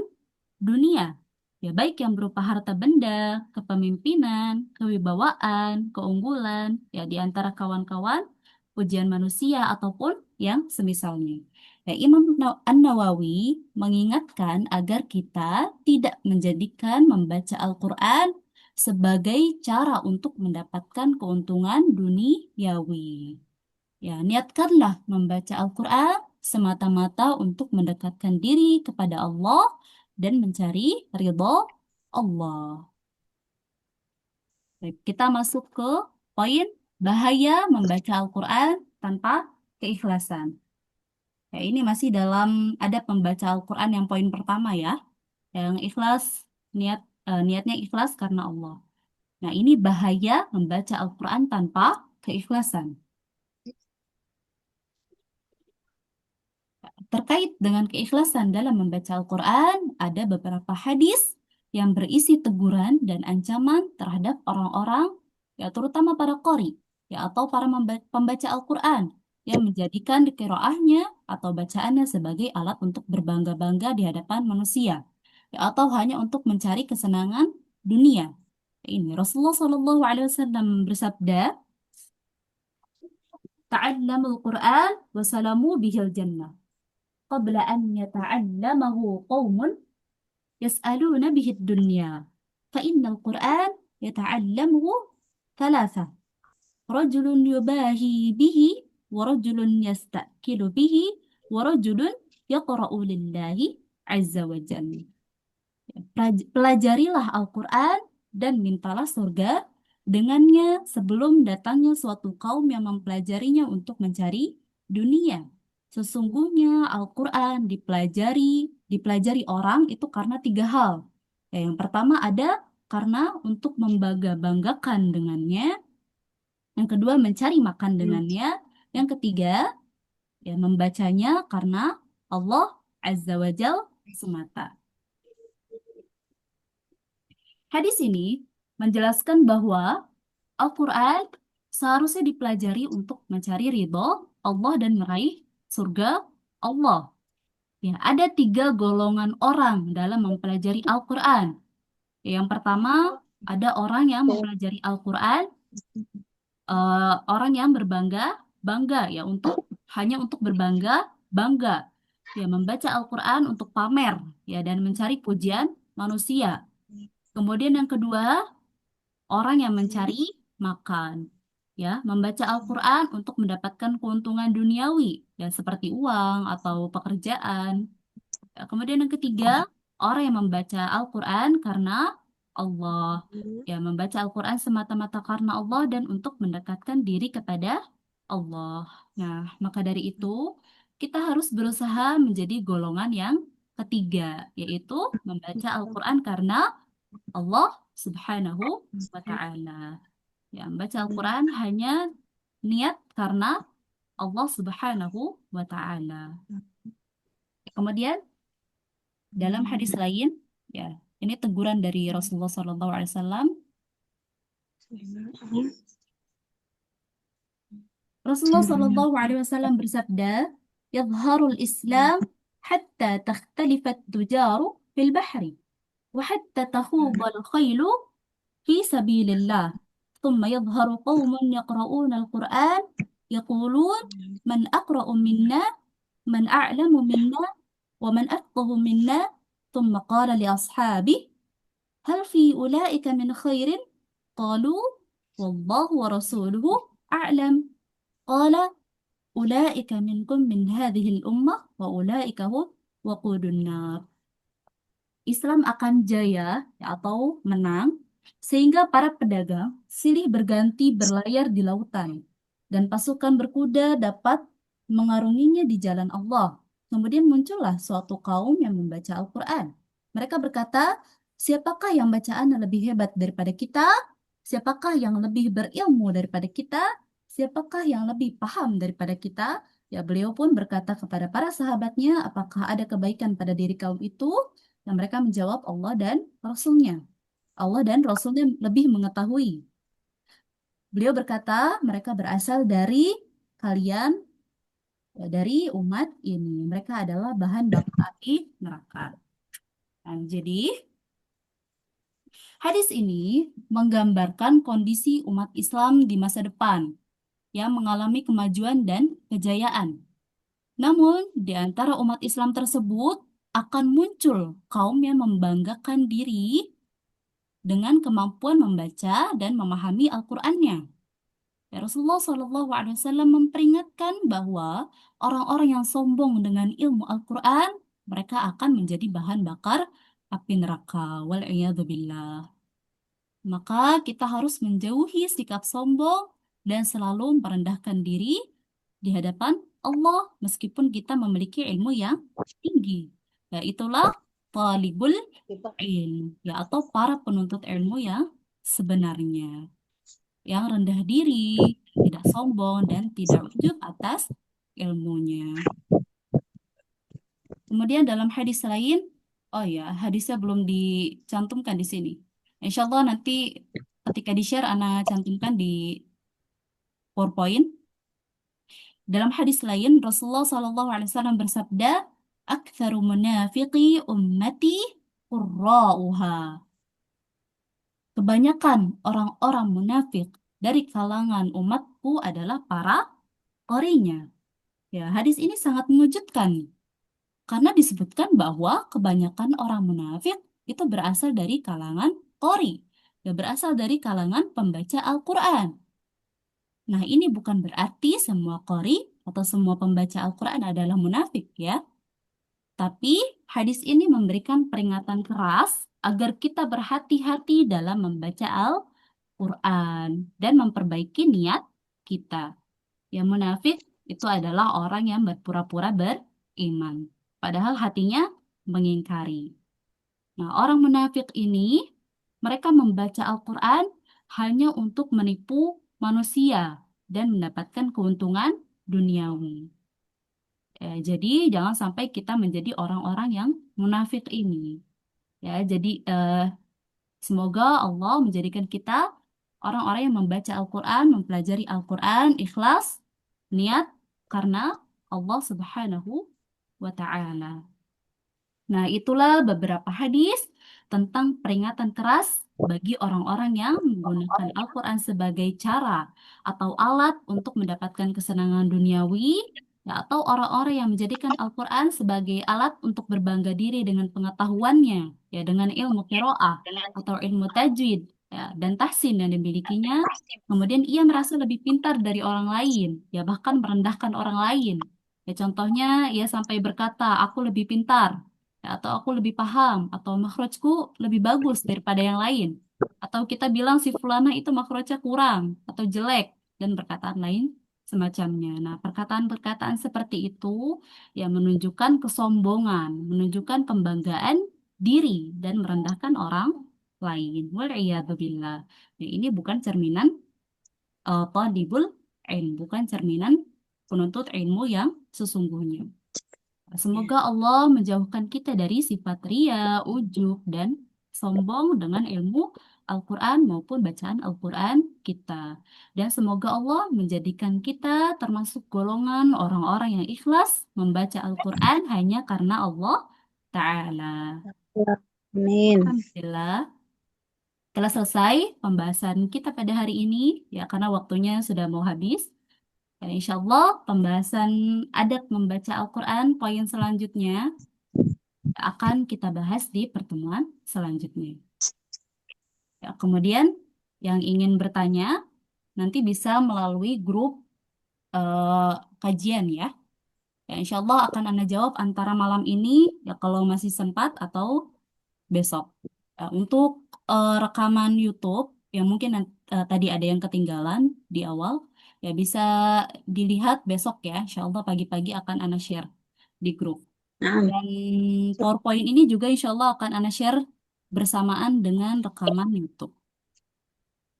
[SPEAKER 1] dunia. Ya baik yang berupa harta benda, kepemimpinan, kewibawaan, keunggulan, ya di antara kawan-kawan, pujian manusia ataupun yang semisalnya. Ya, Imam An-Nawawi mengingatkan agar kita tidak menjadikan membaca Al-Quran sebagai cara untuk mendapatkan keuntungan duniawi. Ya, niatkanlah membaca Al-Quran semata-mata untuk mendekatkan diri kepada Allah dan mencari ridho Allah. Baik, kita masuk ke poin bahaya membaca Al-Quran tanpa keikhlasan. Ya, ini masih dalam adab membaca Al-Quran yang poin pertama ya, yang ikhlas, niatnya ikhlas karena Allah. Nah, ini bahaya membaca Al-Quran tanpa keikhlasan. Terkait dengan keikhlasan dalam membaca Al-Quran, ada beberapa hadis yang berisi teguran dan ancaman terhadap orang-orang, ya terutama para qori, ya atau para pembaca Al-Quran, yang menjadikan qiraahnya atau bacaannya sebagai alat untuk berbangga-bangga di hadapan manusia, ya atau hanya untuk mencari kesenangan dunia. Ini Rasulullah SAW bersabda, "Ta'allamul Quran wa salamu bihil jannah. قبل أن يتعلمه قوم يسألون به الدنيا فإن القرآن يتعلمه ثلاثة رجل يباهي به ورجل يستأكل به ورجل يقرأ لله عز وجل. Pelajarilah Al-Quran dan mintalah surga dengannya sebelum datangnya suatu kaum yang mempelajarinya untuk mencari dunia. Sesungguhnya Al-Quran dipelajari orang itu karena tiga hal. Ya, yang pertama ada karena untuk membangga-banggakan dengannya. Yang kedua mencari makan dengannya. Yang ketiga ya membacanya karena Allah Azza wa Jal semata. Hadis ini menjelaskan bahwa Al-Quran seharusnya dipelajari untuk mencari ridho Allah dan meraih surga Allah. Ya, ada tiga golongan orang dalam mempelajari Al-Quran. Yang pertama, ada orang yang mempelajari Al-Quran, orang yang bangga ya hanya untuk bangga, ya membaca Al-Quran untuk pamer ya dan mencari pujian manusia. Kemudian yang kedua, orang yang mencari makan, ya, membaca Al-Quran untuk mendapatkan keuntungan duniawi, ya, seperti uang atau pekerjaan. Ya, kemudian yang ketiga, orang yang membaca Al-Quran karena Allah, ya, membaca Al-Quran semata-mata karena Allah dan untuk mendekatkan diri kepada Allah. Nah, maka dari itu, kita harus berusaha menjadi golongan yang ketiga, yaitu membaca Al-Quran karena Allah Subhanahu wa Ta'ala. Ya, membaca Al-Quran hanya niat karena Allah Subhanahu wa Ta'ala. Kemudian dalam hadis lain, ya, ini teguran dari Rasulullah SAW. Rasulullah SAW bersabda, "Yadharul Islam hatta takhtalifat tujaru fil bahri, wa hatta takhudal khaylu في سبيل الله ثم يظهر قوم يقرؤون القرآن يقولون من أقرأ منا من أعلم منا ومن أفقه منا ثم قال لأصحابه هل في أولئك من خير قالوا والله ورسوله أعلم قال أولئك منكم من هذه الأمة وأولئك هم وقود النار." Islam akan jaya ya, atau menang sehingga para pedagang silih berganti berlayar di lautan dan pasukan berkuda dapat mengarunginya di jalan Allah. Kemudian muncullah suatu kaum yang membaca Al-Quran. Mereka berkata, siapakah yang bacaannya lebih hebat daripada kita? Siapakah yang lebih berilmu daripada kita? Siapakah yang lebih paham daripada kita? Ya, beliau pun berkata kepada para sahabatnya, apakah ada kebaikan pada diri kaum itu? Dan mereka menjawab Allah dan Rasulnya. Allah dan Rasulnya lebih mengetahui. Beliau berkata, mereka berasal dari kalian, ya, dari umat ini. Mereka adalah bahan bakar api neraka. Nah, jadi, hadis ini menggambarkan kondisi umat Islam di masa depan yang mengalami kemajuan dan kejayaan. Namun, di antara umat Islam tersebut akan muncul kaum yang membanggakan diri dengan kemampuan membaca dan memahami Al-Qur'annya. Ya, Rasulullah SAW memperingatkan bahwa orang-orang yang sombong dengan ilmu Al-Quran, mereka akan menjadi bahan bakar api neraka. Wal'iyadzubillah. Maka kita harus menjauhi sikap sombong dan selalu merendahkan diri di hadapan Allah meskipun kita memiliki ilmu yang tinggi. Ya, itulah talibul ilm, ya atau para penuntut ilmu yang sebenarnya yang rendah diri, tidak sombong, dan tidak ujub atas ilmunya. Kemudian dalam hadis lain, oh ya, hadisnya belum dicantumkan di sini. Insya Allah nanti ketika di-share, Ana cantumkan di PowerPoint. Dalam hadis lain, Rasulullah SAW bersabda, "Aktsaru munafiqi ummati qurra'uha." Kebanyakan orang-orang munafik dari kalangan umatku adalah para qorinya. Ya, hadis ini sangat mengejutkan karena disebutkan bahwa kebanyakan orang munafik itu berasal dari kalangan qori, ya berasal dari kalangan pembaca Al-Quran. Nah, ini bukan berarti semua qori atau semua pembaca Al-Quran adalah munafik ya. Tapi hadis ini memberikan peringatan keras agar kita berhati-hati dalam membaca Al-Quran dan memperbaiki niat kita. Yang munafik itu adalah orang yang berpura-pura beriman, padahal hatinya mengingkari. Nah, orang munafik ini, mereka membaca Al-Quran hanya untuk menipu manusia dan mendapatkan keuntungan duniawi. Jadi jangan sampai kita menjadi orang-orang yang munafik ini. Ya, jadi semoga Allah menjadikan kita orang-orang yang membaca Al-Quran, mempelajari Al-Quran, ikhlas, niat karena Allah Subhanahu wa Ta'ala. Nah, itulah beberapa hadis tentang peringatan keras bagi orang-orang yang menggunakan Al-Quran sebagai cara atau alat untuk mendapatkan kesenangan duniawi, ya, atau orang-orang yang menjadikan Al-Quran sebagai alat untuk berbangga diri dengan pengetahuannya, ya, dengan ilmu qiraah atau ilmu tajwid, ya, dan tahsin yang dimilikinya. Kemudian ia merasa lebih pintar dari orang lain, ya bahkan merendahkan orang lain. Ya, contohnya, ia sampai berkata, "Aku lebih pintar." Ya, atau aku lebih paham, atau makhrajku lebih bagus daripada yang lain. Atau kita bilang si fulana itu makhrajnya kurang atau jelek dan perkataan lain semacamnya. Nah, perkataan-perkataan seperti itu ya menunjukkan kesombongan, menunjukkan pembanggaan diri dan merendahkan orang lain. Wal'iyadzubillah. Ya, ini bukan cerminan talibul ilm, bukan cerminan penuntut ilmu yang sesungguhnya. Semoga Allah menjauhkan kita dari sifat ria, ujub, dan sombong dengan ilmu Al-Quran maupun bacaan Al-Quran kita. Dan semoga Allah menjadikan kita termasuk golongan orang-orang yang ikhlas membaca Al-Quran hanya karena Allah Ta'ala.
[SPEAKER 3] Amin.
[SPEAKER 1] Alhamdulillah. Telah selesai pembahasan kita pada hari ini, ya karena waktunya sudah mau habis. Ya, insya Allah pembahasan adab membaca Al-Quran poin selanjutnya akan kita bahas di pertemuan selanjutnya. Ya, kemudian yang ingin bertanya nanti bisa melalui grup eh, kajian ya. Ya, insya Allah akan Anda jawab antara malam ini ya kalau masih sempat atau besok. Ya, untuk rekaman YouTube yang mungkin tadi ada yang ketinggalan di awal, ya bisa dilihat besok ya. Insya Allah pagi-pagi akan Anda share di grup.
[SPEAKER 3] Nah,
[SPEAKER 1] Dan PowerPoint ini juga insya Allah akan Anda share bersamaan dengan rekaman YouTube.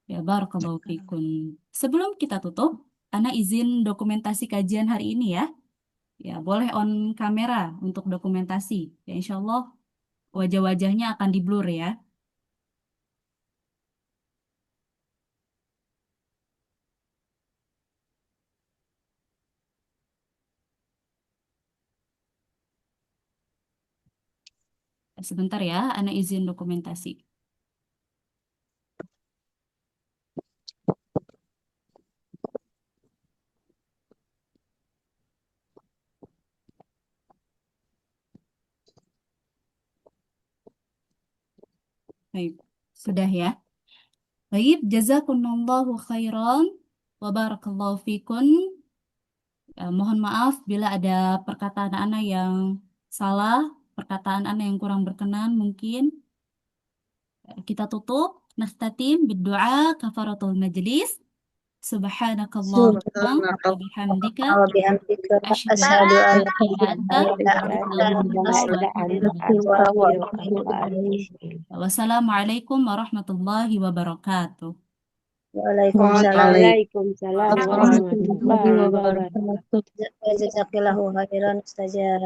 [SPEAKER 1] Ya, barakallahu fikum. Sebelum kita tutup, Anda izin dokumentasi kajian hari ini ya. Ya, boleh on kamera untuk dokumentasi. Ya, insya Allah wajah-wajahnya akan di-blur ya. Sebentar ya, Anda izin dokumentasi. Baik, sudah ya. Baik, jazakumullahu khairan wa barakallahu fikun. Mohon maaf bila ada perkataan ana yang salah, perkataan ana yang kurang berkenan mungkin. Kita tutup. Nakhtatim berdoa kafaratul majlis. Subhanakallahumma wa bihamdika
[SPEAKER 3] Wa bihamdika
[SPEAKER 1] asyhadu
[SPEAKER 3] asyhadu an
[SPEAKER 1] an
[SPEAKER 3] la
[SPEAKER 1] la ilaha illa anta astaghfiruka wa atubu ilaik. Wassalamualaikum warahmatullahi wabarakatuh.
[SPEAKER 3] Waalaikumsalam.
[SPEAKER 4] Waalaikumsalam warahmatullahi
[SPEAKER 2] Warahmatullahi
[SPEAKER 4] wabarakatuh.
[SPEAKER 2] wabarakatuh.
[SPEAKER 3] Jazakillahu khairan Ustazah.